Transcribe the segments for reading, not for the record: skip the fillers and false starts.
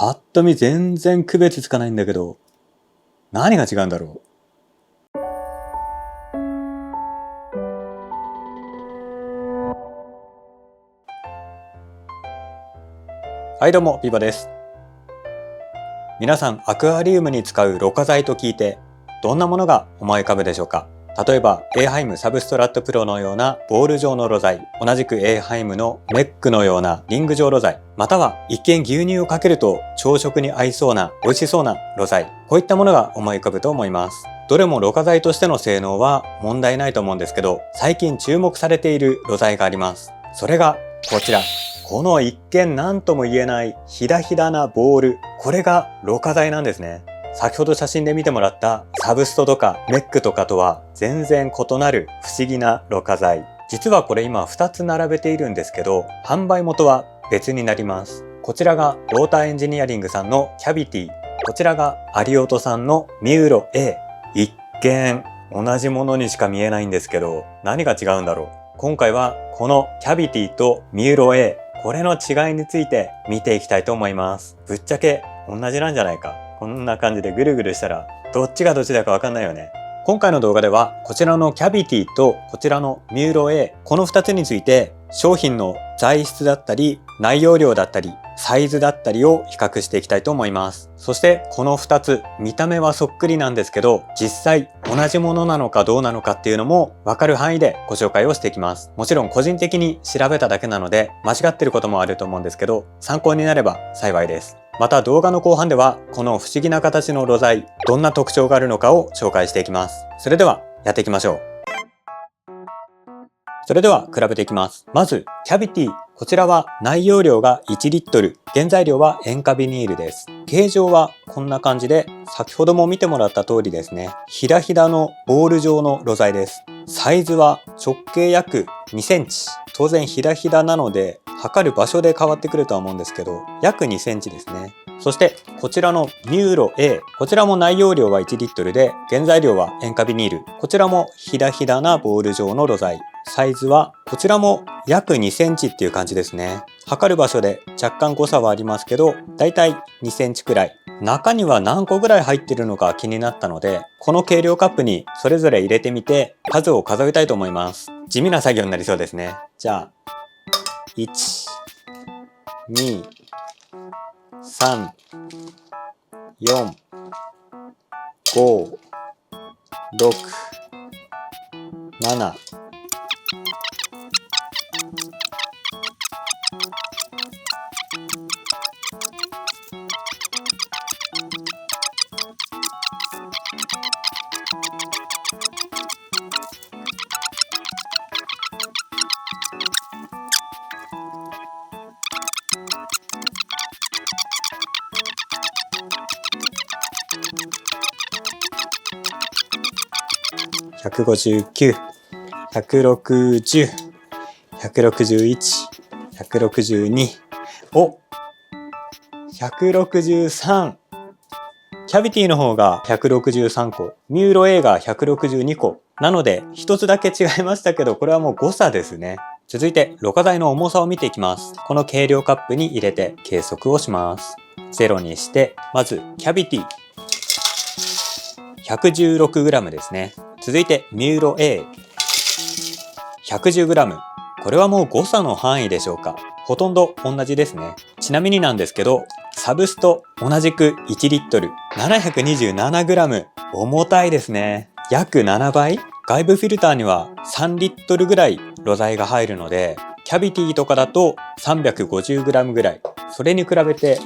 パッと見全然区別つかないんだけど、何が違うんだろう。はいどうも、ビバです。皆さん、アクアリウムに使うろ過剤と聞いて、どんなものが思い浮かぶでしょうか。例えば、エーハイムサブストラットプロのようなボール状のろ剤、同じくエーハイムのメックのようなリング状ろ剤、または一見牛乳をかけると朝食に合いそうな美味しそうなろ剤、こういったものが思い浮かぶと思います。どれもろ過剤としての性能は問題ないと思うんですけど、最近注目されているろ剤があります。それがこちら。この一見何とも言えないひだひだなボール、これがろ過剤なんですね。先ほど写真で見てもらったサブストとかメックとかとは全然異なる不思議なろ過剤。実はこれ今2つ並べているんですけど、販売元は別になります。こちらがウォーターエンジニアリングさんのキャビティ、こちらがアリオトさんのミューロ A。一見同じものにしか見えないんですけど、何が違うんだろう。今回はこのキャビティとミューロ A、これの違いについて見ていきたいと思います。ぶっちゃけ同じなんじゃないか。こんな感じでぐるぐるしたらどっちがどっちだかわかんないよね。今回の動画ではこちらのキャビティとこちらのミューロ A、この2つについて商品の材質だったり内容量だったりサイズだったりを比較していきたいと思います。そしてこの2つ見た目はそっくりなんですけど、実際同じものなのかどうなのかっていうのも分かる範囲でご紹介をしていきます。もちろん個人的に調べただけなので間違ってることもあると思うんですけど、参考になれば幸いです。また動画の後半ではこの不思議な形のろ剤、どんな特徴があるのかを紹介していきます。それではやっていきましょう。それでは比べていきます。まずキャビティ、こちらは内容量が1リットル、原材料は塩化ビニールです。形状はこんな感じで、先ほども見てもらった通りですね、ひだひだのボール状のろ剤です。サイズは直径約2センチ。当然ひだひだなので測る場所で変わってくるとは思うんですけど、約2センチですね。そしてこちらのミューロ A、こちらも内容量は1リットルで原材料は塩化ビニール、こちらもひだひだなボール状のろ剤。サイズはこちらも約2センチっていう感じですね。測る場所で若干誤差はありますけど、だいたい2センチくらい。中には何個ぐらい入ってるのか気になったので、この計量カップにそれぞれ入れてみて数を数えたいと思います。地味な作業になりそうですね。じゃあ1、2、3、4、5、6、7、159、160、161、162、お、163。キャビティの方が163個、ミューロ A が162個。なので一つだけ違いましたけど、これはもう誤差ですね。続いてろ過剤の重さを見ていきます。この計量カップに入れて計測をします。0にして、まずキャビティ 116g ですね。続いてミューロ A 110g。 これはもう誤差の範囲でしょうか。ほとんど同じですね。ちなみになんですけど、サブスト同じく1リットル 727g、 重たいですね。約7倍。外部フィルターには3リットルぐらいろ剤が入るので、キャビティとかだと 350g ぐらい。それに比べて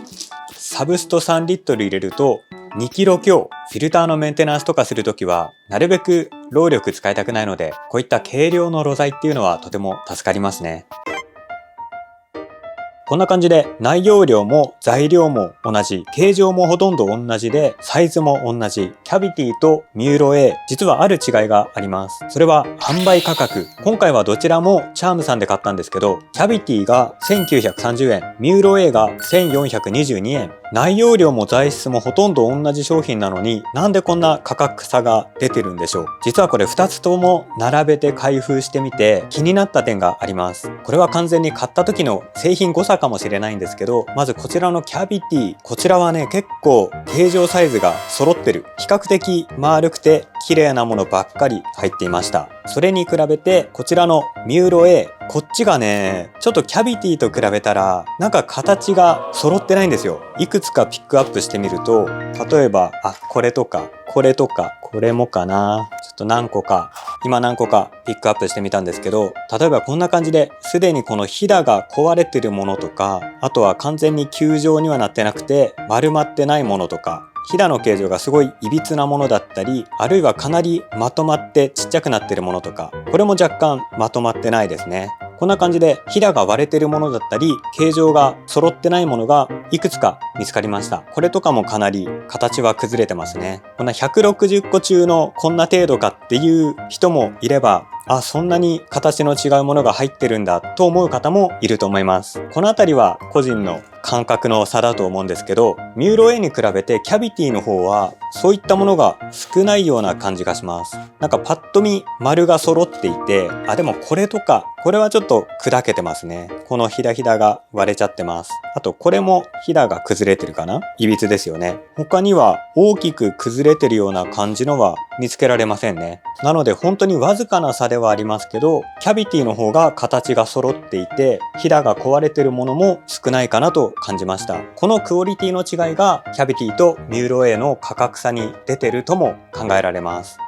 サブスト3リットル入れると2キロ強。フィルターのメンテナンスとかするときはなるべく労力使いたくないので、こういった軽量のろ剤っていうのはとても助かりますね。こんな感じで内容量も材料も同じ、形状もほとんど同じで、サイズも同じ。キャビティとミューロ A、実はある違いがあります。それは販売価格。今回はどちらもチャームさんで買ったんですけど、キャビティが1930円、ミューロ A が1422円。内容量も材質もほとんど同じ商品なのに、なんでこんな価格差が出てるんでしょう。実はこれ2つとも並べて開封してみて気になった点があります。これは完全に買った時の製品誤差からかもしれないんですけど、まずこちらのキャビティ、こちらはね結構形状サイズが揃ってる、比較的丸くて綺麗なものばっかり入っていました。それに比べてこちらのミューロ A、こっちがねちょっとキャビティと比べたらなんか形が揃ってないんですよ。いくつかピックアップしてみると、例えばこれとかこれとかこれもかな、ちょっと何個かピックアップしてみたんですけど、例えばこんな感じですでにこのひだが壊れてるものとか、あとは完全に球状にはなってなくて丸まってないものとか、ひだの形状がすごいいびつなものだったり、あるいはかなりまとまってちっちゃくなってるものとか、これも若干まとまってないですね。こんな感じでひだが割れてるものだったり形状が揃ってないものがいくつか見つかりました。これとかもかなり形は崩れてますね。こんな160個中のこんな程度かっていう人もいれば、そんなに形の違うものが入ってるんだと思う方もいると思います。このあたりは個人の感覚の差だと思うんですけど、ミューロ A に比べてキャビティの方はそういったものが少ないような感じがします。なんかパッと見丸が揃っていて、でもこれとかこれはちょっと砕けてますね。このひだひだが割れちゃってます。あとこれもひだが崩れてるかな、いびつですよね。他には大きく崩れてるような感じのは見つけられませんね。なので本当にわずかな差ではありますけど、キャビティの方が形が揃っていてひだが壊れてるものも少ないかなと感じました。このクオリティの違いがキャビティとミューロ A の価格差に出てるとも考えられます。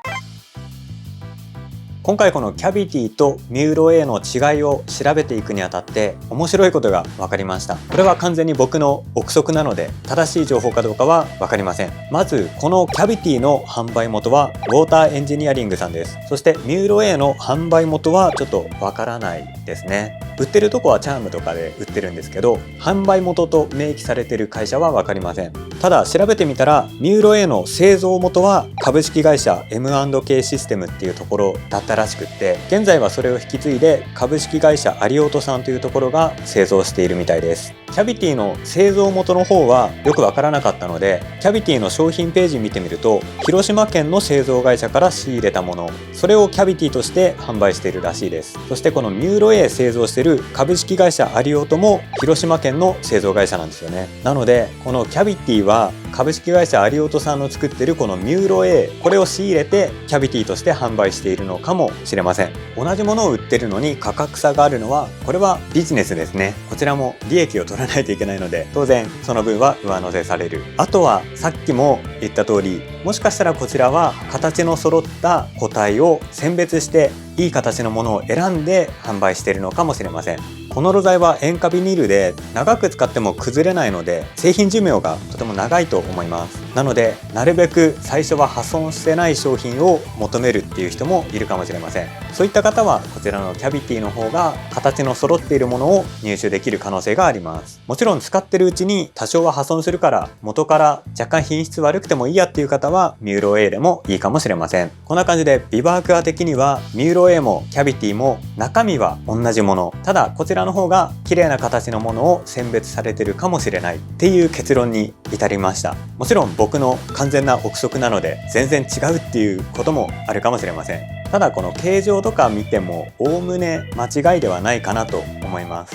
今回このキャビティとミューロ A の違いを調べていくにあたって面白いことが分かりました。これは完全に僕の憶測なので正しい情報かどうかは分かりません。まずこのキャビティの販売元はウォーターエンジニアリングさんです。そしてミューロ A の販売元はちょっと分からないですね。売ってるとこはチャームとかで売ってるんですけど、販売元と明記されてる会社は分かりません。ただ調べてみたらミューロ A の製造元は株式会社 M&K システムっていうところだったらしくって、現在はそれを引き継いで株式会社アリオートさんというところが製造しているみたいです。キャビティの製造元の方はよくわからなかったので、キャビティの商品ページ見てみると広島県の製造会社から仕入れたもの、それをキャビティとして販売しているらしいです。そしてこのミューロ A 製造している株式会社アリオートも広島県の製造会社なんですよね。なのでこのキャビティは株式会社アリオートさんの作っているこのミューロ A、 これを仕入れてキャビティとして販売しているのかもしれません。同じものを売ってるのに価格差があるのはこれはビジネスですね。こちらも利益を取らないといけないので当然その分は上乗せされる。あとはさっきも言った通り、もしかしたらこちらは形の揃った個体を選別していい形のものを選んで販売しているのかもしれません。この炉材は塩化ビニールで長く使っても崩れないので製品寿命がとても長いと思います。なのでなるべく最初は破損してない商品を求めるっていう人もいるかもしれません。そういった方はこちらのキャビティの方が形の揃っているものを入手できる可能性があります。もちろん使ってるうちに多少は破損するから元から若干品質悪くてもいいやっていう方はミューロ A でもいいかもしれません。こんな感じでビバークア的にはミューロ A もキャビティも中身は同じもの、ただこちらの方が綺麗な形のものを選別されてるかもしれないっていう結論に至りました。もちろん僕の完全な憶測なので全然違うっていうこともあるかもしれません。ただこの形状とか見てもおおむね間違いではないかなと思います。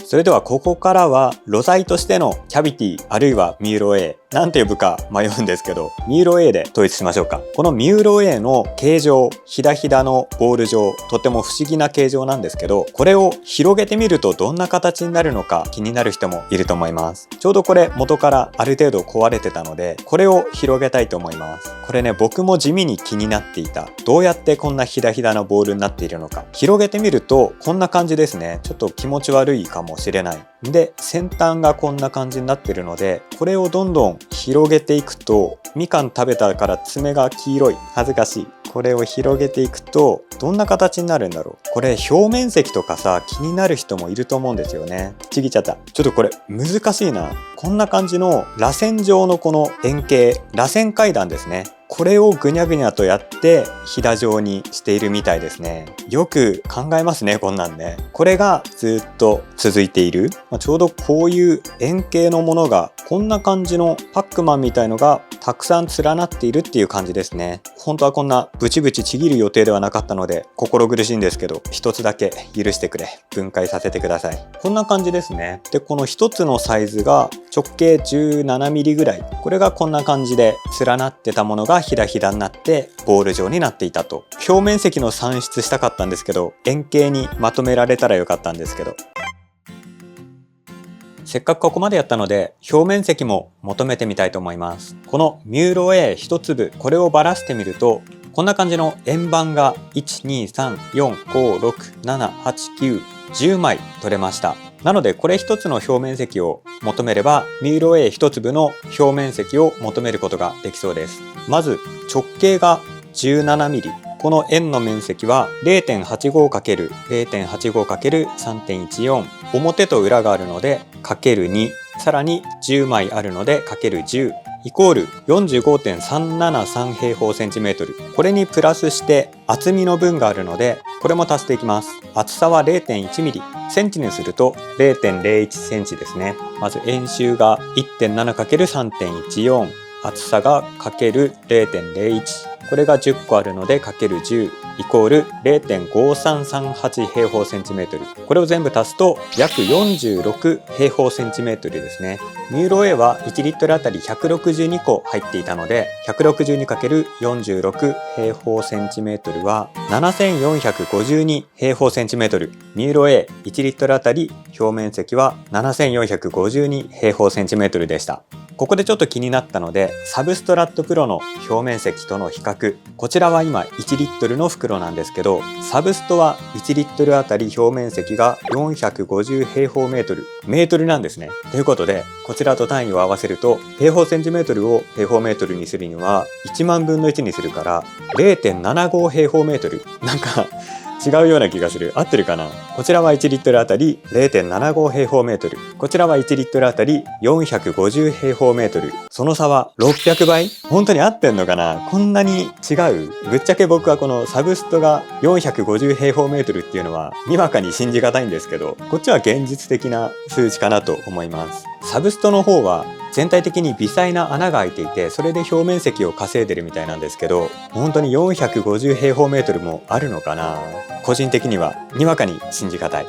それではここからは炉材としてのキャビティあるいはミューロ A、 なんて呼ぶか迷うんですけどミューロ A で統一しましょうか。このミューロ A の形状、ひだひだのボール状、とても不思議な形状なんですけど、これを広げてみるとどんな形になるのか気になる人もいると思います。ちょうどこれ元からある程度壊れてたのでこれを広げたいと思います。これね、僕も地味に気になっていた。どうやってこんなひだひだなボールになっているのか。広げてみるとこんな感じですね。ちょっと気持ち悪いかもしれない。で、先端がこんな感じになっているのでこれをどんどん広げていくと、みかん食べたから爪が黄色い、恥ずかしい。これを広げていくとどんな形になるんだろう。これ表面積とかさ気になる人もいると思うんですよね。ちぎっちゃった。ちょっとこれ難しいな。こんな感じの螺旋状のこの円形、螺旋階段ですね。これをぐにゃぐにゃとやってひだ状にしているみたいですね。よく考えますね、こんなんね。これがずっと続いている。ちょうどこういう円形のものがこんな感じのパックマンみたいのがたくさん連なっているっていう感じですね。本当はこんなブチブチちぎる予定ではなかったので心苦しいんですけど、一つだけ許してくれ、分解させてください。こんな感じですね。でこの一つのサイズが直径 17mm ぐらい、これがこんな感じで連なってたものがひだひだになってボール状になっていたと。表面積の算出したかったんですけど、円形にまとめられたらよかったんですけど、せっかくここまでやったので表面積も求めてみたいと思います。このミューロ A 一粒、これをばらしてみるとこんな感じの円盤が 1,2,3,4,5,6,7,8,9,10 枚取れました。なのでこれ一つの表面積を求めればミューロ A 一粒の表面積を求めることができそうです。まず直径が 17mm、この円の面積は 0.85×0.85×3.14、 表と裏があるので ×2、 さらに10枚あるので ×10 イコール 45.373 平方センチメートル。これにプラスして厚みの分があるのでこれも足していきます。厚さは 0.1 ミリ、センチにすると 0.01 センチですね。まず円周が 1.7×3.14、 厚さが ×0.01、これが10個あるので ×10 イコール 0.5338 平方センチメートル。これを全部足すと約46平方センチメートルですね。ミューロ A は1リットルあたり162個入っていたので 162×46 平方センチメートルは7452平方センチメートル。ミューロ A1 リットルあたり表面積は7452平方センチメートルでした。ここでちょっと気になったのでサブストラットプロの表面積との比較、こちらは今1リットルの袋なんですけど、サブストは1リットルあたり表面積が450平方メートル、メートルなんですね。ということでこちらと単位を合わせると平方センチメートルを平方メートルにするには1万分の1にするから 0.75 平方メートル、なんか違うような気がする。合ってるかな。こちらは1リットルあたり 0.75 平方メートル、こちらは1リットルあたり450平方メートル。その差は600倍。本当に合ってんのかな。こんなに違う。ぶっちゃけ僕はこのサブストが450平方メートルっていうのはにわかに信じがたいんですけど、こっちは現実的な数値かなと思います。サブストの方は全体的に微細な穴が開いていて、それで表面積を稼いでるみたいなんですけど、本当に450平方メートルもあるのかな。個人的にはにわかに信じがたい。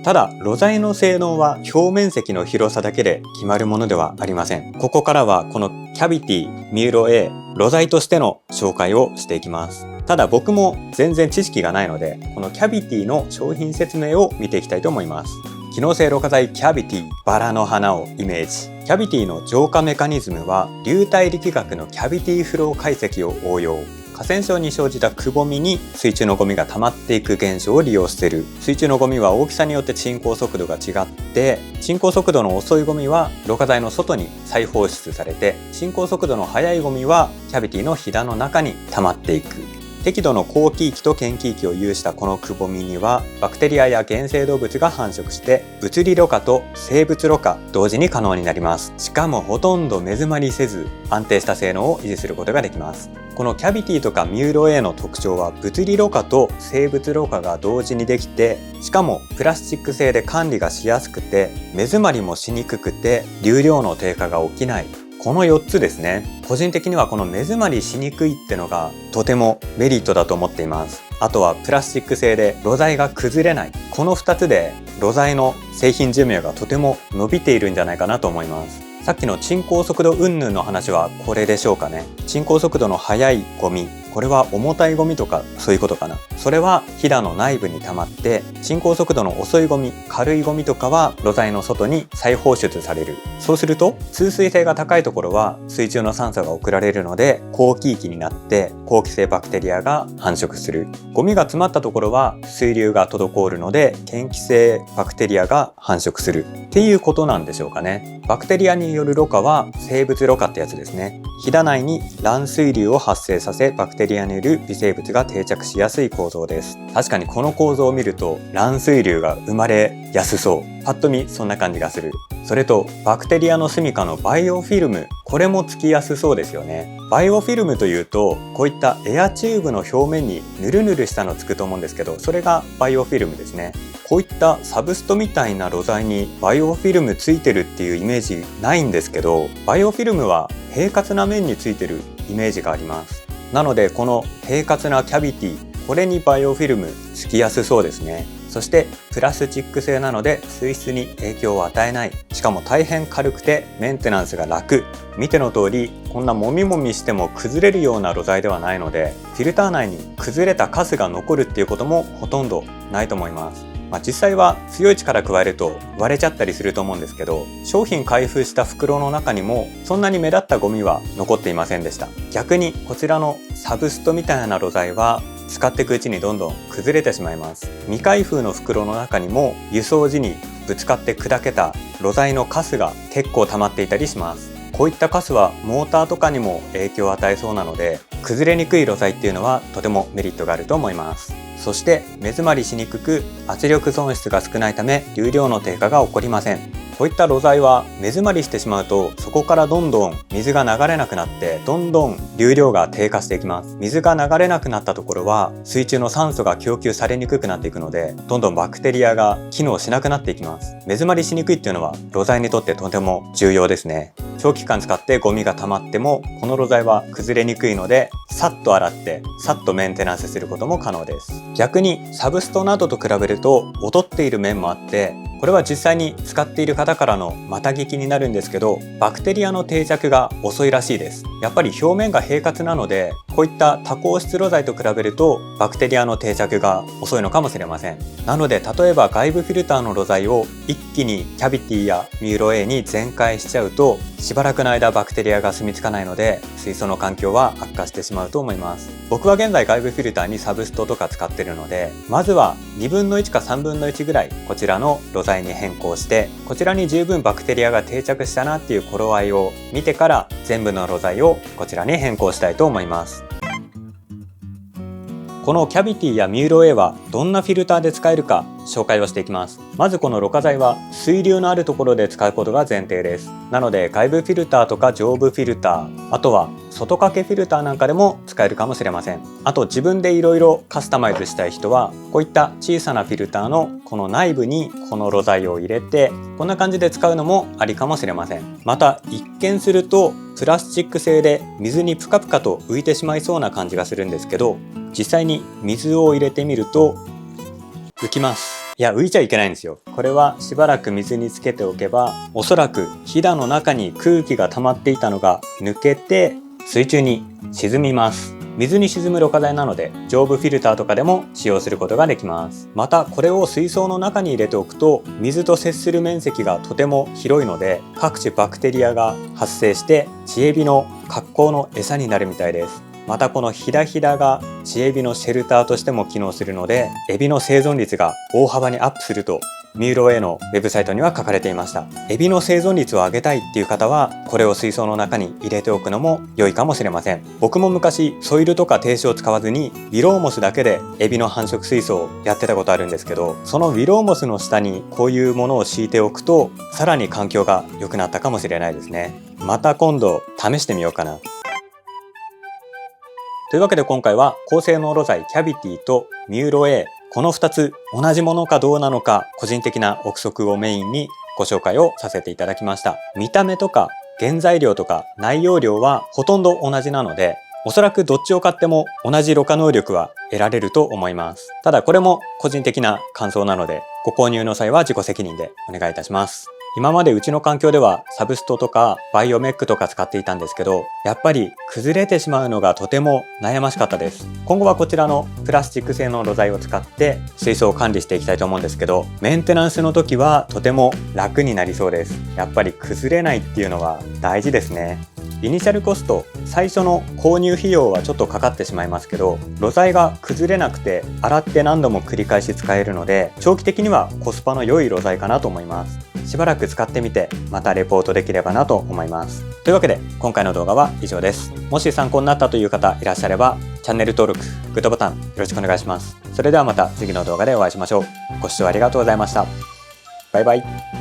ただ露材の性能は表面積の広さだけで決まるものではありません。ここからはこのキャビティミューロ A 露材としての紹介をしていきます。ただ僕も全然知識がないのでこのキャビティの商品説明を見ていきたいと思います。機能性ろ過材キャビティ、バラの花をイメージ。キャビティの浄化メカニズムは流体力学のキャビティフロー解析を応用。河川症に生じたくぼみに水中のゴミが溜まっていく現象を利用している。水中のゴミは大きさによって沈降速度が違って、沈降速度の遅いゴミはろ過材の外に再放出されて、沈降速度の速いゴミはキャビティのひだの中に溜まっていく。適度の高気域と圏気域を有したこのくぼみにはバクテリアや原生動物が繁殖して物理ろ過と生物ろ過同時に可能になります。しかもほとんど目詰まりせず安定した性能を維持することができます。このキャビティとかミューロ A の特徴は物理ろ過と生物ろ過が同時にできて、しかもプラスチック製で管理がしやすくて目詰まりもしにくくて流量の低下が起きない。この4つですね。個人的にはこの目詰まりしにくいってのがとてもメリットだと思っています。あとはプラスチック製で露材が崩れない。この2つで露材の製品寿命がとても伸びているんじゃないかなと思います。さっきの沈降速度云々の話はこれでしょうかね。沈降速度の速いゴミ、これは重たいゴミとかそういうことかな。それはひだの内部に溜まって沈降速度の遅いゴミ、軽いゴミとかは露材の外に再放出される。そうすると通水性が高いところは水中の酸素が送られるので高気域になって好気性バクテリアが繁殖する。ゴミが詰まったところは水流が滞るので嫌気性バクテリアが繁殖するっていうことなんでしょうかね。バクテリアによるろ過は生物ろ過ってやつですね。ひだ内に乱水流を発生させバクテテリアによる微生物が定着しやすい構造です。確かにこの構造を見ると卵水流が生まれやすそう。パッと見そんな感じがする。それとバクテリアの住処のバイオフィルム、これもつきやすそうですよね。バイオフィルムというとこういったエアチューブの表面にヌルヌルしたのつくと思うんですけど、それがバイオフィルムですね。こういったサブストみたいな露材にバイオフィルムついてるっていうイメージないんですけど、バイオフィルムは平滑な面についてるイメージがあります。なのでこの平滑なキャビティ、これにバイオフィルムつきやすそうですね。そしてプラスチック製なので水質に影響を与えない。しかも大変軽くてメンテナンスが楽。見ての通りこんなもみもみしても崩れるような露材ではないので、フィルター内に崩れたカスが残るっていうこともほとんどないと思います。実際は強い力加えると割れちゃったりすると思うんですけど、商品開封した袋の中にもそんなに目立ったゴミは残っていませんでした。逆にこちらのサブストみたいな露材は使っていくうちにどんどん崩れてしまいます。未開封の袋の中にも輸送時にぶつかって砕けた露材のカスが結構溜まっていたりします。こういったカスはモーターとかにも影響を与えそうなので、崩れにくい露材っていうのはとてもメリットがあると思います。そして目詰まりしにくく圧力損失が少ないため流量の低下が起こりません。こういった露材は目詰まりしてしまうとそこからどんどん水が流れなくなってどんどん流量が低下していきます。水が流れなくなったところは水中の酸素が供給されにくくなっていくので、どんどんバクテリアが機能しなくなっていきます。目詰まりしにくいっていうのは露材にとってとても重要ですね。長期間使ってゴミが溜まってもこの露材は崩れにくいので、さっと洗ってさっとメンテナンスすることも可能です。逆にサブストなどと比べると劣っている面もあって、これは実際に使っている方からのまた聞きになるんですけど、バクテリアの定着が遅いらしいです。やっぱり表面が平滑なので、こういった多孔質露材と比べるとバクテリアの定着が遅いのかもしれません。なので例えば外部フィルターの露材を一気にキャビティやミューロ A に全開しちゃうと、しばらくの間バクテリアが住み着かないので水槽の環境は悪化してしまうと思います。僕は現在外部フィルターにサブストとか使ってるので、まずは2分の1か3分の1ぐらいこちらの露材に変更して、こちらに十分バクテリアが定着したなっていう頃合いを見てから全部の露材をこちらに変更したいと思います。このキャビティやミューロ A はどんなフィルターで使えるか紹介をしていきます。まずこのろ過剤は水流のあるところで使うことが前提です。なので外部フィルターとか上部フィルター、あとは外掛けフィルターなんかでも使えるかもしれません。あと自分でいろいろカスタマイズしたい人はこういった小さなフィルターのこの内部にこの露材を入れてこんな感じで使うのもありかもしれません。また一見するとプラスチック製で水にプカプカと浮いてしまいそうな感じがするんですけど、実際に水を入れてみると浮きます。いや、浮いちゃいけないんですよ。これはしばらく水につけておけば、おそらくひだの中に空気が溜まっていたのが抜けて水中に沈みます。水に沈むろ過剤なので上部フィルターとかでも使用することができます。またこれを水槽の中に入れておくと水と接する面積がとても広いので、各種バクテリアが発生してチエビの格好の餌になるみたいです。またこのヒダヒダがチエビのシェルターとしても機能するので、エビの生存率が大幅にアップするとミューロ A のウェブサイトには書かれていました。エビの生存率を上げたいっていう方はこれを水槽の中に入れておくのも良いかもしれません。僕も昔ソイルとか低脂を使わずにウィローモスだけでエビの繁殖水槽をやってたことあるんですけど、そのウィローモスの下にこういうものを敷いておくとさらに環境が良くなったかもしれないですね。また今度試してみようかな。というわけで今回は高性能露材キャビティとミューロ A、この2つ同じものかどうなのか個人的な憶測をメインにご紹介をさせていただきました。見た目とか原材料とか内容量はほとんど同じなので、おそらくどっちを買っても同じろ過能力は得られると思います。ただこれも個人的な感想なので、ご購入の際は自己責任でお願いいたします。今までうちの環境ではサブストとかバイオメックとか使っていたんですけど、やっぱり崩れてしまうのがとても悩ましかったです。今後はこちらのプラスチック製の露材を使って水槽を管理していきたいと思うんですけど、メンテナンスの時はとても楽になりそうです。やっぱり崩れないっていうのは大事ですね。イニシャルコスト、最初の購入費用はちょっとかかってしまいますけど、露材が崩れなくて洗って何度も繰り返し使えるので、長期的にはコスパの良い露材かなと思います。しばらく使ってみてまたレポートできればなと思います。というわけで今回の動画は以上です。もし参考になったという方いらっしゃればチャンネル登録、グッドボタンよろしくお願いします。それではまた次の動画でお会いしましょう。ご視聴ありがとうございました。バイバイ。